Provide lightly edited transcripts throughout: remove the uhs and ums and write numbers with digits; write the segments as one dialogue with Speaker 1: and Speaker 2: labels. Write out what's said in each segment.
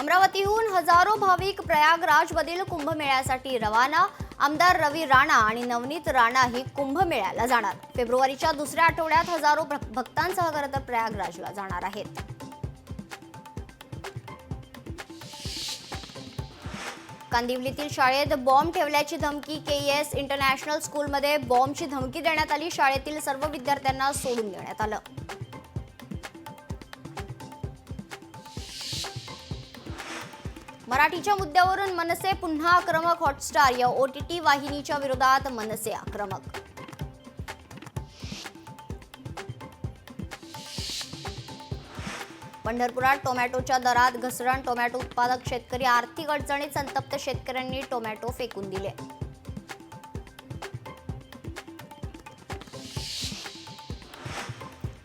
Speaker 1: अमरावतीहून हजारो भाविक प्रयागराजमधील कुंभमेळ्यासाठी रवाना। आमदार रवी राणा आणि नवनीत राणा ही कुंभमेळ्याला जाणार। फेब्रुवारीच्या दुसऱ्या आठवड्यात हजारो भक्तांसह खरं तर प्रयागराजला जाणार आहेत। कांदिवलीतील शाळेत बॉम्ब ठेवल्याची धमकी। केएस इंटरनॅशनल स्कूलमध्ये बॉम्बची धमकी देण्यात आली। शाळेतील सर्व विद्यार्थ्यांना सोडून देण्यात आलं। मराठीच्या मुद्द्यावरून मनसे पुन्हा आक्रमक। हॉटस्टार या ओटीटी वाहिनीच्या विरोधात मनसे आक्रमक। पंढरपुरात टोमॅटोच्या दरात घसरण। टोमॅटो उत्पादक शेतकरी आर्थिक अडचणीत। संतप्त शेतकऱ्यांनी टोमॅटो फेकून दिले।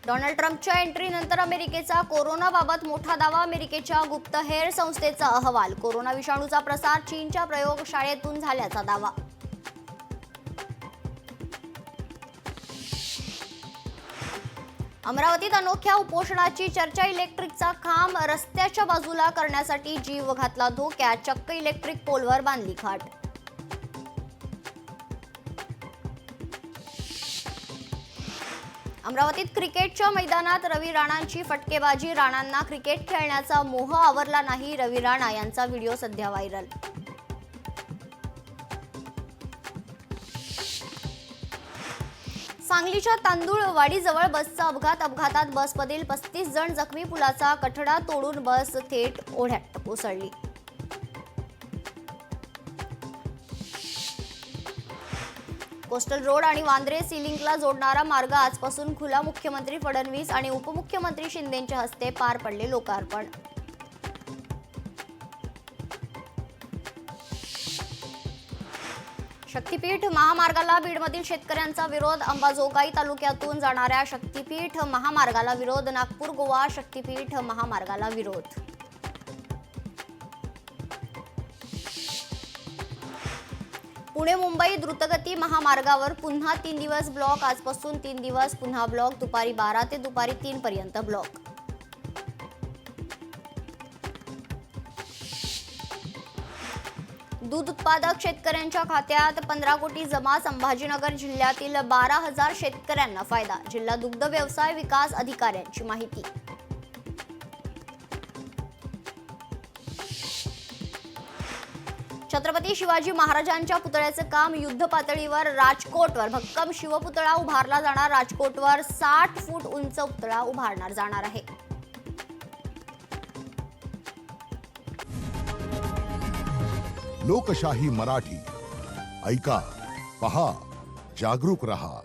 Speaker 1: डोनाल्ड ट्रम्पच्या एंट्रीनंतर अमेरिकेचा कोरोनाबाबत मोठा दावा। अमेरिकेच्या गुप्तहेर संस्थेचा अहवाल। कोरोना विषाणूचा प्रसार चीनच्या प्रयोगशाळेतून झाल्याचा दावा। अमरावतीत अनोख्या उपोषणाची चर्चा। इलेक्ट्रिकचा खांब रस्त्याच्या बाजूला करण्यासाठी जीव घातला धोक्यात। चक्क इलेक्ट्रिक पोलवर बांधली खाट। अमरावतीत क्रिकेटच्या मैदानात रवी राणांची फटकेबाजी। राणांना क्रिकेट खेळण्याचा मोह आवरला नाही। रवी राणा यांचा व्हिडिओ सध्या व्हायरल। सांगलीच्या तांदूळवाडीजवळ बसचा अपघात। अपघातात बसमधील 35 जण जखमी। पुलाचा कठडा तोडून बस थेट ओढ्यात कोसळली। कोस्टल रोड आणि वांद्रे सिलिंकला जोडणारा मार्ग आजपासून खुला। मुख्यमंत्री फडणवीस आणि उपमुख्यमंत्री शिंदेंच्या हस्ते पार पडले लोकार्पण। शक्तीपीठ महामार्गाला बीडमधील शेतकऱ्यांचा विरोध। अंबाजोगाई तालुक्यातून जाणाऱ्या शक्तीपीठ महामार्गाला विरोध। नागपूर गोवा शक्तीपीठ महामार्गाला विरोध। पुणे मुंबई द्रुतगती महामार्गावर पुन्हा 3 दिवस ब्लॉक। आजपासून 3 दिवस पुन्हा ब्लॉक। दुपारी 12 ते दुपारी 3 पर्यंत ब्लॉक। दूध उत्पादक शेतकऱ्यांच्या खात्यात 15 कोटी जमा। संभाजीनगर जिल्ह्यातील 12,000 शेतकऱ्यांना फायदा। जिल्हा दुग्ध व्यवसाय विकास अधिकाऱ्यांची माहिती। छत्रपती शिवाजी महाराजांच्या पुतळ्याचे काम युद्ध पातळीवर। राजकोटवर भक्कम शिवपुतळा उभारला जाणार। राजकोटवर 60 फूट उंच पुतळा उभारणार जाणार आहे।
Speaker 2: लोकशाही मराठी ऐका, पहा, जागरूक रहा।